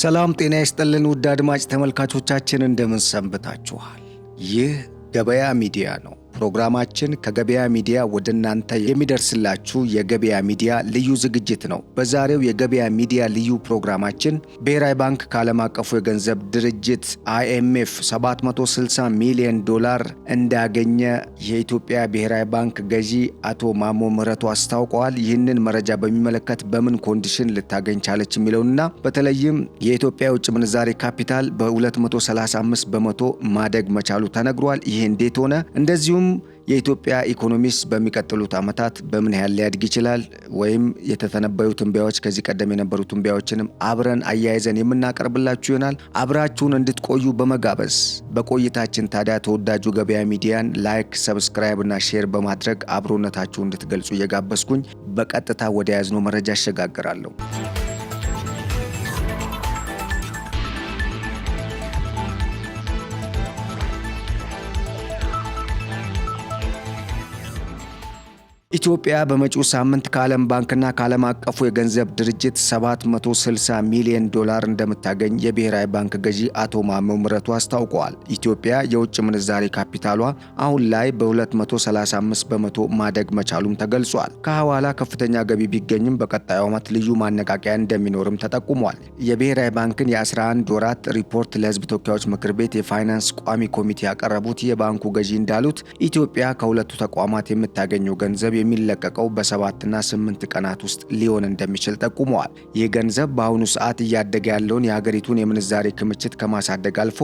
ሰላም ጤና ይስጥልን ውድ አድማጭ ተመልካቾቻችን እንደምን ሰንብታችኋል? ይህ ገበያ ሚዲያ ነው። ፕሮግራማችን ከገበያ ሚዲያ ወደ እናንተ የሚደርስላችሁ የገበያ ሚዲያ ልዩ ዝግጅት ነው። በዛሬው የገበያ ሚዲያ ልዩ ፕሮግራማችን ብሔራዊ ባንክ ከዓለም አቀፉ የገንዘብ ድርጅት IMF $760 ሚሊዮን እንዳገኘ የኢትዮጵያ ብሔራዊ ባንክ ገዢ አቶ ማሞ ምህረቱ አስታውቀዋል። ይህንን መረጃ በሚመለከት በምን ኮንዲሽን ልታገኝ ቻለች የሚለውንና በተለይም የኢትዮጵያ የውጭ ምንዛሬ ካፒታል በ235 በመቶ ማደግ መቻሉ ተነግሯል። ይህ እንዴት ሆነ? እንደዚሁም የኢትዮጵያ ኢኮኖሚስ በሚቀጥሉት ዓመታት በምን ያህል ሊያድግ ይችላል ወይም የተተነበዩ ትንበያዎች ከዚህ ቀደም የነበሩ ትንበያዎችንም አብረን አያይዘን የምናቀርብላችሁ ይሆናል። አብራችሁን እንድትቆዩ በመጋበዝ በቆይታችን ታዲያ ተወዳጁ ገበያ ሚዲያን ላይክ፣ ሰብስክራይብ እና ሼር በማድረግ አብሮነታችሁን እንድትገልጹ እየጋበዝኩኝ በቀጥታ ወደ ያዝነው መረጃ አሸጋግራለሁ። ኢትዮጵያ በመጪው ሳምንት ከዓለም ባንክና ከዓለም አቀፉ የገንዘብ ድርጅት $760 ሚሊዮን እንደምታገኝ የብሔራዊ ባንክ ገዢ አቶ ማሞ ምህረቱ አስታውቀዋል። ኢትዮጵያ የውጭ ምንዛሬ ካፒታሏ አሁን ላይ በ235 በመቶ ማደግ መቻሉም ተገልጿል። ከሐዋላ ከፍተኛ ገቢ ቢገኝም በቀጣዩ ዓመት ልዩ ማነቃቂያ እንደሚኖርም ተጠቁሟል። የብሔራዊ ባንክን የ11 ወራት ሪፖርት ለሕዝብ ተወካዮች ምክር ቤት የፋይናንስ ቋሚ ኮሚቴ ያቀረቡት የባንኩ ገዢ እንዳሉት ኢትዮጵያ ከሁለቱ ተቋማት የምታገኘው ገንዘብ የሚለቀቀው በ7 እና 8 ቀናት ውስጥ ሊሆን እንደሚችል ጠቁመዋል። ይህ ገንዘብ በአሁኑ ሰዓት እያደገ ያለውን የሀገሪቱን የምንዛሬ ክምችት ከማሳደግ አልፎ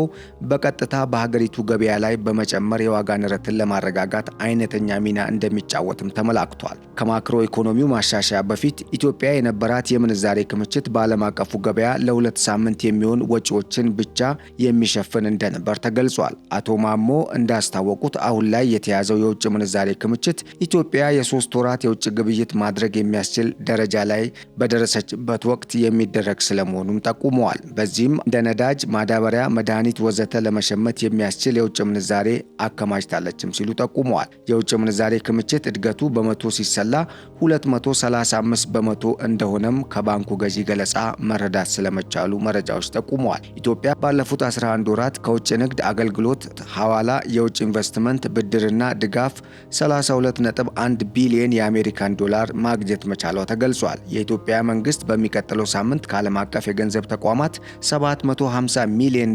በቀጥታ በሀገሪቱ ገበያ ላይ በመጨመር የዋጋ ንረትን ለማረጋጋት አይነተኛ ሚና እንደሚጫወትም ተመላክቷል። ከማክሮ ኢኮኖሚው ማሻሻያ በፊት ኢትዮጵያ የነበራት የምንዛሬ ክምችት በዓለም አቀፉ ገበያ ለ2 ሳምንት የሚሆን ወጪዎችን ብቻ የሚሸፍን እንደነበር ተገልጿል። አቶ ማሞ እንዳስታወቁት አሁን ላይ የተያዘው የውጭ ምንዛሬ ክምችት ኢትዮጵያ የ3 ወራት የውጭ ግብይት ማድረግ የሚያስችል ደረጃ ላይ በደረሰችበት ወቅት የሚደረግ ስለመሆኑም ጠቁመዋል። በዚህም እንደ ነዳጅ፣ ማዳበሪያ፣ መድኃኒት ወዘተ ለመሸመት የሚያስችል የውጭ ምንዛሬ አከማችታለችም ሲሉ ጠቁመዋል። የውጭ ምንዛሬ ክምችት እድገቱ በመቶ ሲሰላ 235 በመቶ እንደሆነም ከባንኩ ገዢ ገለጻ መረዳት ስለመቻሉ መረጃዎች ጠቁመዋል። ኢትዮጵያ ባለፉት 11 ወራት ከውጭ ንግድ አገልግሎት፣ ሐዋላ፣ የውጭ ኢንቨስትመንት፣ ብድርና ድጋፍ 32.1 ቢሊዮን የአሜሪካን ዶላር ማግኘት መቻሏ ተገልጿል። የኢትዮጵያ መንግስት በሚቀጥለው ሳምንት ከዓለም አቀፍ የገንዘብ ተቋማት $750 ሚሊዮን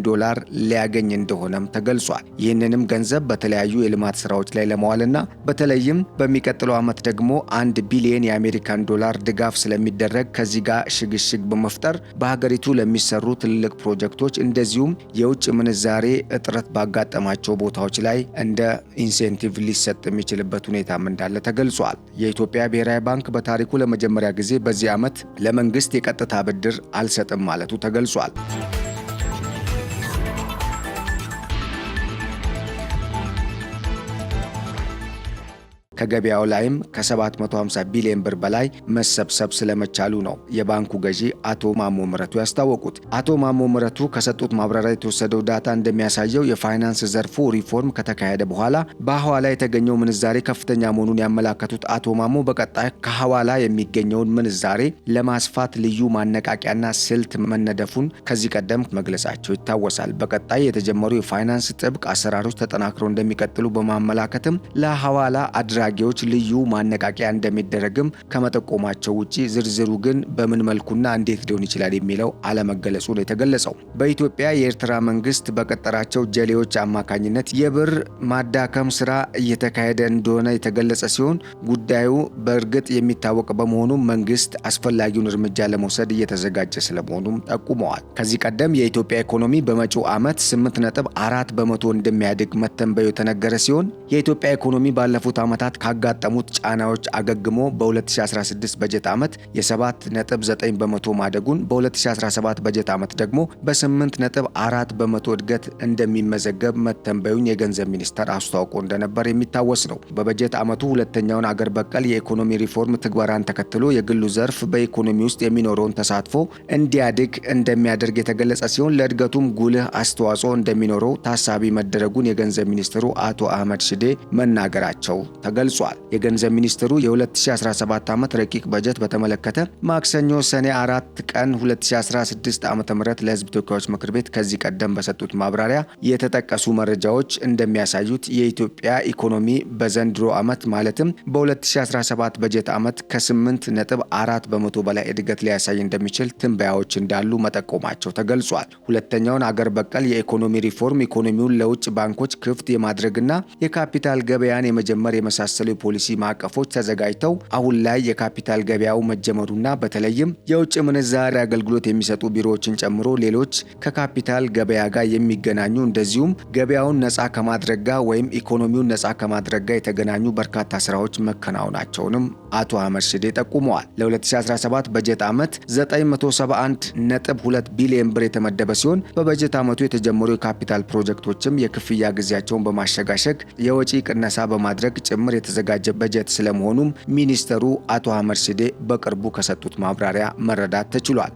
ሊያገኝ እንደሆነም ተገልጿል። ይህንንም ገንዘብ በተለያዩ የልማት ስራዎች ላይ ለማዋልና በተለይም በሚቀጥለው ዓመት ደግሞ 1 ቢሊዮን የአሜሪካን ዶላር ድጋፍ ስለሚደረግ ከዚህ ጋር ሽግሽግ በመፍጠር በሀገሪቱ ለሚሰሩ ትልልቅ ፕሮጀክቶች እንደዚሁም የውጭ ምንዛሬ እጥረት ባጋጠማቸው ቦታዎች ላይ እንደ ኢንሴንቲቭ ሊሰጥ የሚችልበት ሁኔታም እንዳለ ተገልጿል። የኢትዮጵያ ብሔራዊ ባንክ በታሪኩ ለመጀመሪያ ጊዜ በዚህ ዓመት ለመንግስት የቀጥታ ብድር አልሰጥም ማለቱ ተገልጿል። ከገበያው ላይም ከ750 ቢሊዮን ብር በላይ መሰብሰብ ስለመቻሉ ነው የባንኩ ገዢ አቶ ማሞ ምህረቱ ያስታወቁት። አቶ ማሞ ምህረቱ ከሰጡት ማብራሪያ የተወሰደው ዳታ እንደሚያሳየው የፋይናንስ ዘርፉ ሪፎርም ከተካሄደ በኋላ በሐዋላ የተገኘው ምንዛሬ ከፍተኛ መሆኑን ያመላከቱት አቶ ማሞ በቀጣይ ከሐዋላ የሚገኘውን ምንዛሬ ለማስፋት ልዩ ማነቃቂያና ስልት መነደፉን ከዚህ ቀደም መግለጻቸው ይታወሳል። በቀጣይ የተጀመሩ የፋይናንስ ጥብቅ አሰራሮች ተጠናክረው እንደሚቀጥሉ በማመላከትም ለሐዋላ አድራጊዎች ልዩ ማነቃቂያ እንደሚደረግም ከመጠቆማቸው ውጪ ዝርዝሩ ግን በምን መልኩና እንዴት ሊሆን ይችላል የሚለው አለመገለጹ ነው የተገለጸው። በኢትዮጵያ የኤርትራ መንግስት በቀጠራቸው ጀሌዎች አማካኝነት የብር ማዳከም ስራ እየተካሄደ እንደሆነ የተገለጸ ሲሆን ጉዳዩ በእርግጥ የሚታወቅ በመሆኑ መንግስት አስፈላጊውን እርምጃ ለመውሰድ እየተዘጋጀ ስለመሆኑም ጠቁመዋል። ከዚህ ቀደም የኢትዮጵያ ኢኮኖሚ በመጪው ዓመት 8.4 በመቶ እንደሚያድግ መተንበዩ የተነገረ ሲሆን የኢትዮጵያ ኢኮኖሚ ባለፉት ዓመታት ካጋጠሙት ጫናዎች አገግሞ በ2016 በጀት ዓመት የ7.9 በመቶ ማደጉን በ2017 በጀት ዓመት ደግሞ በ8.4 በመቶ እድገት እንደሚመዘገብ መተንበዩን የገንዘብ ሚኒስቴር አስታውቆ እንደነበር የሚታወስ ነው። በበጀት ዓመቱ ሁለተኛውን አገር በቀል የኢኮኖሚ ሪፎርም ትግበራን ተከትሎ የግሉ ዘርፍ በኢኮኖሚ ውስጥ የሚኖረውን ተሳትፎ እንዲያድግ እንደሚያደርግ የተገለጸ ሲሆን ለእድገቱም ጉልህ አስተዋጽኦ እንደሚኖረው ታሳቢ መደረጉን የገንዘብ ሚኒስትሩ አቶ አህመድ ሽዴ መናገራቸው ተገልጿል። ተገልጿል። የገንዘብ ሚኒስትሩ የ2017 ዓመት ረቂቅ በጀት በተመለከተ ማክሰኞ ሰኔ 4 ቀን 2016 ዓ.ም ለሕዝብ ተወካዮች ምክር ቤት ከዚህ ቀደም በሰጡት ማብራሪያ የተጠቀሱ መረጃዎች እንደሚያሳዩት የኢትዮጵያ ኢኮኖሚ በዘንድሮ ዓመት ማለትም በ2017 በጀት ዓመት ከ8.4 በመቶ በላይ እድገት ሊያሳይ እንደሚችል ትንበያዎች እንዳሉ መጠቆማቸው ተገልጿል። ሁለተኛውን አገር በቀል የኢኮኖሚ ሪፎርም ኢኮኖሚውን ለውጭ ባንኮች ክፍት የማድረግና የካፒታል ገበያን የመጀመር የመሳሰሉ የፖሊሲ ማዕቀፎች ተዘጋጅተው አሁን ላይ የካፒታል ገበያው መጀመሩና በተለይም የውጭ ምንዛሪ አገልግሎት የሚሰጡ ቢሮዎችን ጨምሮ ሌሎች ከካፒታል ገበያ ጋር የሚገናኙ እንደዚሁም ገበያውን ነፃ ከማድረግ ጋር ወይም ኢኮኖሚውን ነፃ ከማድረግ ጋር የተገናኙ በርካታ ስራዎች መከናወናቸውንም አቶ አህመድ ሽዴ ጠቁመዋል። ለ2017 በጀት ዓመት 971.2 ቢሊዮን ብር የተመደበ ሲሆን በበጀት ዓመቱ የተጀመሩ የካፒታል ፕሮጀክቶችም የክፍያ ጊዜያቸውን በማሸጋሸግ የወጪ ቅነሳ በማድረግ ጭምር የተዘጋጀ በጀት ስለመሆኑም ሚኒስተሩ አቶ አህመድ ሽዴ በቅርቡ ከሰጡት ማብራሪያ መረዳት ተችሏል።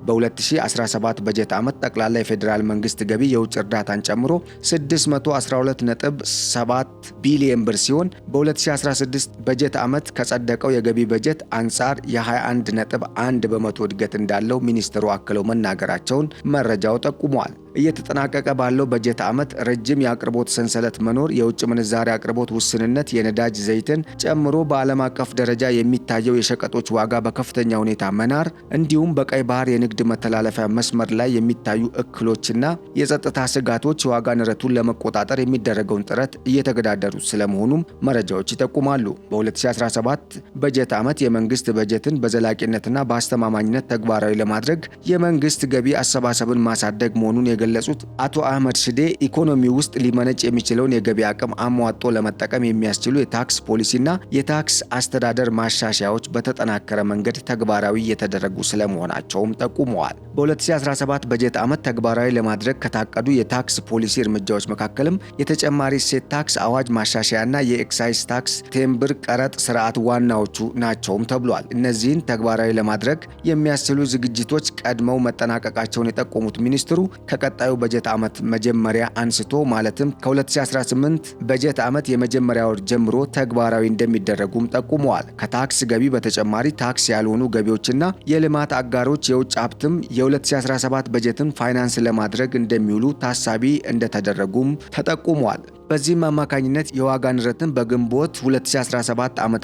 በ2017 በጀት ዓመት ጠቅላላ የፌዴራል መንግስት ገቢ የውጭ እርዳታን ጨምሮ 612.7 ቢሊዮን ብር ሲሆን በ2016 በጀት ዓመት ከጸደቀው የገቢ በጀት አንጻር የ21.1 በመቶ እድገት እንዳለው ሚኒስትሩ አክለው መናገራቸውን መረጃው ጠቁሟል። እየተጠናቀቀ ባለው በጀት ዓመት ረጅም የአቅርቦት ሰንሰለት መኖር፣ የውጭ ምንዛሪ አቅርቦት ውስንነት፣ የነዳጅ ዘይትን ጨምሮ በዓለም አቀፍ ደረጃ የሚታየው የሸቀጦች ዋጋ በከፍተኛ ሁኔታ መናር እንዲሁም በቀይ ባህር የንግድ መተላለፊያ መስመር ላይ የሚታዩ እክሎችና የጸጥታ ስጋቶች የዋጋ ንረቱን ለመቆጣጠር የሚደረገውን ጥረት እየተገዳደሩ ስለመሆኑም መረጃዎች ይጠቁማሉ። በ2017 በጀት ዓመት የመንግስት በጀትን በዘላቂነትና በአስተማማኝነት ተግባራዊ ለማድረግ የመንግስት ገቢ አሰባሰብን ማሳደግ መሆኑን የገለጹት አቶ አህመድ ሽዴ ኢኮኖሚ ውስጥ ሊመነጭ የሚችለውን የገቢ አቅም አሟጦ ለመጠቀም የሚያስችሉ የታክስ ፖሊሲና የታክስ አስተዳደር ማሻሻያዎች በተጠናከረ መንገድ ተግባራዊ እየተደረጉ ስለመሆናቸውም ጠቁመዋል። በ2017 በጀት ዓመት ተግባራዊ ለማድረግ ከታቀዱ የታክስ ፖሊሲ እርምጃዎች መካከልም የተጨማሪ እሴት ታክስ አዋጅ ማሻሻያና የኤክሳይዝ ታክስ ቴምብር ቀረጥ ስርዓት ዋናዎቹ ናቸውም ተብሏል። እነዚህን ተግባራዊ ለማድረግ የሚያስችሉ ዝግጅቶች ቀድመው መጠናቀቃቸውን የጠቆሙት ሚኒስትሩ ከቀጣዩ በጀት ዓመት መጀመሪያ አንስቶ ማለትም ከ2018 በጀት ዓመት የመጀመሪያ ወር ጀምሮ ተግባራዊ እንደሚደረጉም ጠቁመዋል። ከታክስ ገቢ በተጨማሪ ታክስ ያልሆኑ ገቢዎችና የልማት አጋሮች የውጭ ሀብትም የ2017 በጀትን ፋይናንስ ለማድረግ እንደሚውሉ ታሳቢ እንደተደረጉም ተጠቁመዋል። በዚህም አማካኝነት የዋጋ ንረትን በግንቦት 2017 ዓ.ም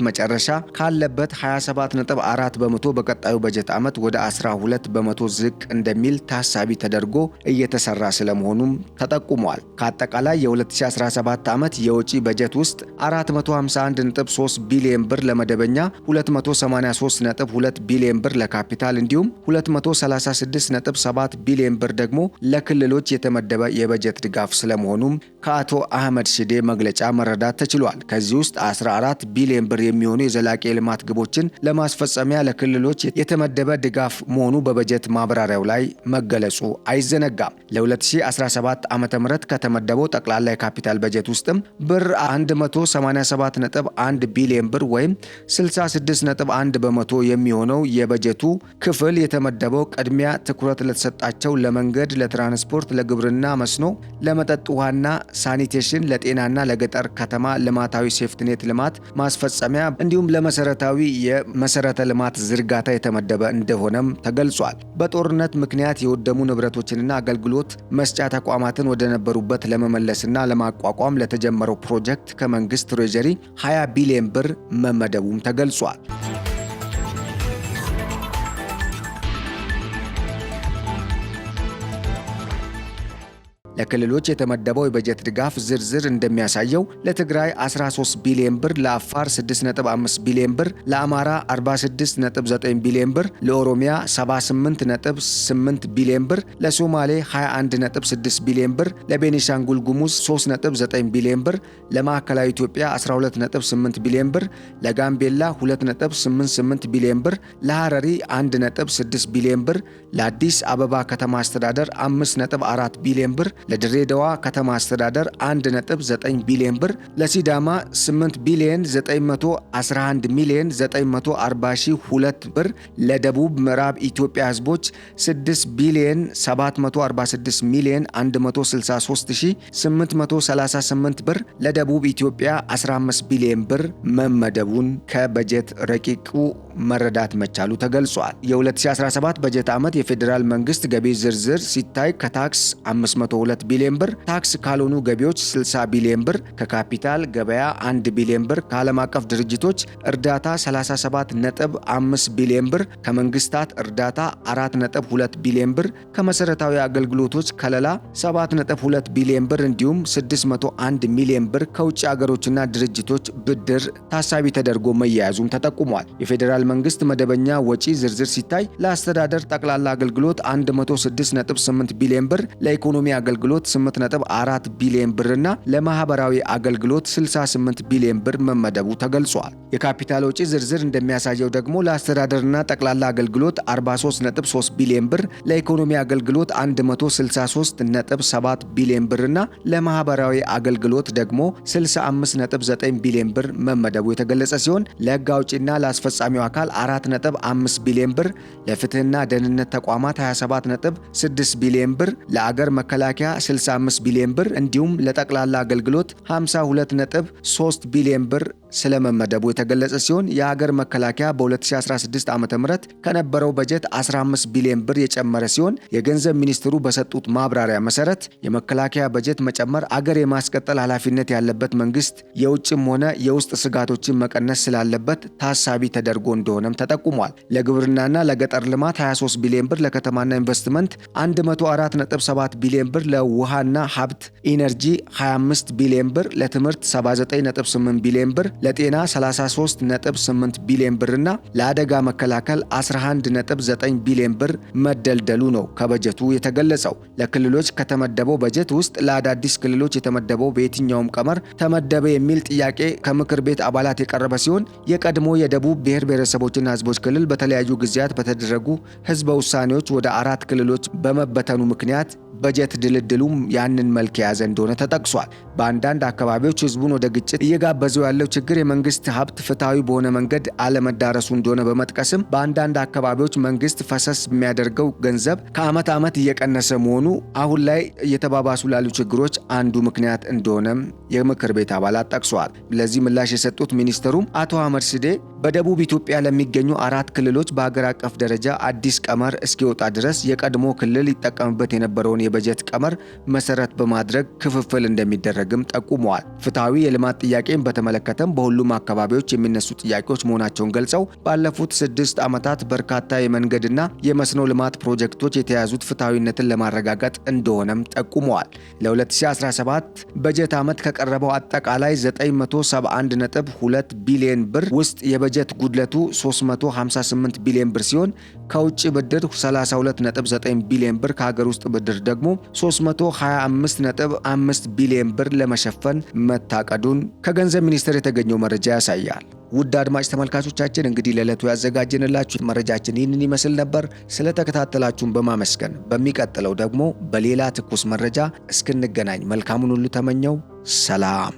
መጨረሻ ካለበት 27.4 በመቶ በቀጣዩ በጀት ዓመት ወደ 12 በመቶ ዝቅ እንደሚል ታሳቢ ተደርጎ እየተሰራ ስለመሆኑም ተጠቁሟል። ከአጠቃላይ የ2017 ዓመት የወጪ በጀት ውስጥ 451.3 ቢሊዮን ብር ለመደበኛ፣ 283.2 ቢሊዮን ብር ለካፒታል እንዲሁም 236.7 ቢሊዮን ብር ደግሞ ለክልሎች የተመደበ የበጀት ድጋፍ ስለመሆኑም ከአቶ አህመድ ሽዴ መግለጫ መረዳት ተችሏል። ከዚህ ውስጥ 14 ቢሊዮን ብር የሚሆኑ የዘላቂ ልማት ግቦችን ለማስፈጸሚያ ለክልሎች የተመደበ ድጋፍ መሆኑ በበጀት ማብራሪያው ላይ መገለጹ አይዘነጋም። ለ2017 ዓ.ም ከተመደበው ጠቅላላ የካፒታል በጀት ውስጥም ብር 187.1 ቢሊዮን ብር ወይም 66.1 በመቶ የሚሆነው የበጀቱ ክፍል የተመደበው ቅድሚያ ትኩረት ለተሰጣቸው ለመንገድ፣ ለትራንስፖርት፣ ለግብርና መስኖ፣ ለመጠጥ ውሃና ሳኒቴሽን፣ ለጤናና ለገጠር ከተማ ልማታዊ ሴፍትኔት ልማት ማስፈጸሚያ እንዲሁም ለመሰረታዊ የመሰረተ ልማት ዝርጋታ የተመደበ እንደሆነም ተገልጿል። በጦርነት ምክንያት የወደሙ ንብረቶችንና አገልግሎት መስጫ ተቋማትን ወደ ነበሩበት ለመመለስና ለማቋቋም ለተጀመረው ፕሮጀክት ከመንግስት ትሬጀሪ 20 ቢሊዮን ብር መመደቡም ተገልጿል። ለክልሎች የተመደበው የበጀት ድጋፍ ዝርዝር እንደሚያሳየው ለትግራይ 13 ቢሊዮን ብር፣ ለአፋር 6.5 ቢሊዮን ብር፣ ለአማራ 46.9 ቢሊዮን ብር፣ ለኦሮሚያ 78.8 ቢሊዮን ብር፣ ለሶማሌ 21.6 ቢሊዮን ብር፣ ለቤኒሻንጉል ጉሙዝ 3.9 ቢሊዮን ብር፣ ለማዕከላዊ ኢትዮጵያ 12.8 ቢሊዮን ብር፣ ለጋምቤላ 2.88 ቢሊዮን ብር፣ ለሐረሪ 1.6 ቢሊዮን ብር፣ ለአዲስ አበባ ከተማ አስተዳደር 5.4 ቢሊዮን ብር፣ ለድሬዳዋ ከተማ አስተዳደር 1.9 ቢሊዮን ብር፣ ለሲዳማ 8 ቢሊዮን 911 ሚሊዮን 940,002 ብር፣ ለደቡብ ምዕራብ ኢትዮጵያ ህዝቦች 6 ቢሊዮን 746 ሚሊዮን 163,838 ብር፣ ለደቡብ ኢትዮጵያ 15 ቢሊዮን ብር መመደቡን ከበጀት ረቂቁ መረዳት መቻሉ ተገልጿል። የ2017 በጀት ዓመት የፌዴራል መንግስት ገቢ ዝርዝር ሲታይ ከታክስ 502 ቢሊዮን ብር፣ ታክስ ካልሆኑ ገቢዎች 60 ቢሊዮን ብር፣ ከካፒታል ገበያ 1 ቢሊዮን ብር፣ ከዓለም አቀፍ ድርጅቶች እርዳታ 37.5 ቢሊዮን ብር፣ ከመንግስታት እርዳታ 4.2 ቢሊዮን ብር፣ ከመሰረታዊ አገልግሎቶች ከለላ 7.2 ቢሊዮን ብር እንዲሁም 601 ሚሊዮን ብር ከውጭ አገሮችና ድርጅቶች ብድር ታሳቢ ተደርጎ መያያዙም ተጠቁሟል። የፌዴራል መንግስት መደበኛ ወጪ ዝርዝር ሲታይ ለአስተዳደር ጠቅላላ አገልግሎት 106.8 ቢሊዮን ብር፣ ለኢኮኖሚ አገልግሎት 8.4 ቢሊዮን ብርና ለማህበራዊ አገልግሎት 68 ቢሊዮን ብር መመደቡ ተገልጿል። የካፒታል ወጪ ዝርዝር እንደሚያሳየው ደግሞ ለአስተዳደርና ጠቅላላ አገልግሎት 43.3 ቢሊዮን ብር፣ ለኢኮኖሚ አገልግሎት 163.7 ቢሊዮን ብርና ለማህበራዊ አገልግሎት ደግሞ 65.9 ቢሊዮን ብር መመደቡ የተገለጸ ሲሆን ለህግ አውጪና ለአስፈጻሚው አካል 4.5 ቢሊዮን ብር፣ ለፍትህና ደህንነት ተቋማት 27.6 ቢሊዮን ብር፣ ለአገር መከላከያ 65 ቢሊዮን ብር እንዲሁም ለጠቅላላ አገልግሎት 52.3 ቢሊዮን ብር ስለመመደቡ የተገለጸ ሲሆን የሀገር መከላከያ በ2016 ዓ.ም ከነበረው በጀት 15 ቢሊዮን ብር የጨመረ ሲሆን የገንዘብ ሚኒስትሩ በሰጡት ማብራሪያ መሰረት የመከላከያ በጀት መጨመር አገር የማስቀጠል ኃላፊነት ያለበት መንግስት የውጭም ሆነ የውስጥ ስጋቶችን መቀነስ ስላለበት ታሳቢ ተደርጎ እንደሆነም ተጠቁሟል። ለግብርናና ለገጠር ልማት 23 ቢሊዮን ብር፣ ለከተማና ኢንቨስትመንት 104.7 ቢሊዮን ብር፣ ለውሃና ሀብት ኢነርጂ 25 ቢሊዮን ብር፣ ለትምህርት 79.8 ቢሊዮን ብር፣ ለጤና 33.8 ቢሊዮን ብርና ለአደጋ መከላከል 11.9 ቢሊዮን ብር መደልደሉ ነው ከበጀቱ የተገለጸው። ለክልሎች ከተመደበው በጀት ውስጥ ለአዳዲስ ክልሎች የተመደበው በየትኛውም ቀመር ተመደበ የሚል ጥያቄ ከምክር ቤት አባላት የቀረበ ሲሆን የቀድሞ የደቡብ ብሔር ብሔረሰቦችና ህዝቦች ክልል በተለያዩ ጊዜያት በተደረጉ ህዝበ ውሳኔዎች ወደ 4 ክልሎች በመበተኑ ምክንያት በጀት ድልድሉም ያንን መልክ የያዘ እንደሆነ ተጠቅሷል። በአንዳንድ አካባቢዎች ህዝቡን ወደ ግጭት እየጋበዘው ያለው ችግር የመንግስት ሀብት ፍትሐዊ በሆነ መንገድ አለመዳረሱ እንደሆነ በመጥቀስም በአንዳንድ አካባቢዎች መንግስት ፈሰስ የሚያደርገው ገንዘብ ከዓመት ዓመት እየቀነሰ መሆኑ አሁን ላይ እየተባባሱ ላሉ ችግሮች አንዱ ምክንያት እንደሆነም የምክር ቤት አባላት ጠቅሰዋል። ለዚህ ምላሽ የሰጡት ሚኒስትሩም አቶ አህመድ ሽዴ በደቡብ ኢትዮጵያ ለሚገኙ 4 ክልሎች በሀገር አቀፍ ደረጃ አዲስ ቀመር እስኪወጣ ድረስ የቀድሞ ክልል ይጠቀምበት የነበረውን የበጀት ቀመር መሰረት በማድረግ ክፍፍል እንደሚደረግም ጠቁመዋል። ፍትሐዊ የልማት ጥያቄን በተመለከተም በሁሉም አካባቢዎች የሚነሱ ጥያቄዎች መሆናቸውን ገልጸው ባለፉት 6 ዓመታት በርካታ የመንገድና የመስኖ ልማት ፕሮጀክቶች የተያዙት ፍትሐዊነትን ለማረጋገጥ እንደሆነም ጠቁመዋል። ለ2017 በጀት ዓመት ከቀረበው አጠቃላይ 971.2 ቢሊዮን ብር ውስጥ የበጀት ጉድለቱ 358 ቢሊዮን ብር ሲሆን ከውጭ ብድር 32.9 ቢሊዮን ብር፣ ከሀገር ውስጥ ብድር ደግሞ 325.5 ቢሊዮን ብር ለመሸፈን መታቀዱን ከገንዘብ ሚኒስቴር የተገኘው መረጃ ያሳያል። ውድ አድማጭ ተመልካቾቻችን እንግዲህ ለዕለቱ ያዘጋጀንላችሁ መረጃችን ይህንን ይመስል ነበር። ስለተከታተላችሁን በማመስገን በሚቀጥለው ደግሞ በሌላ ትኩስ መረጃ እስክንገናኝ መልካሙን ሁሉ ተመኘው። ሰላም።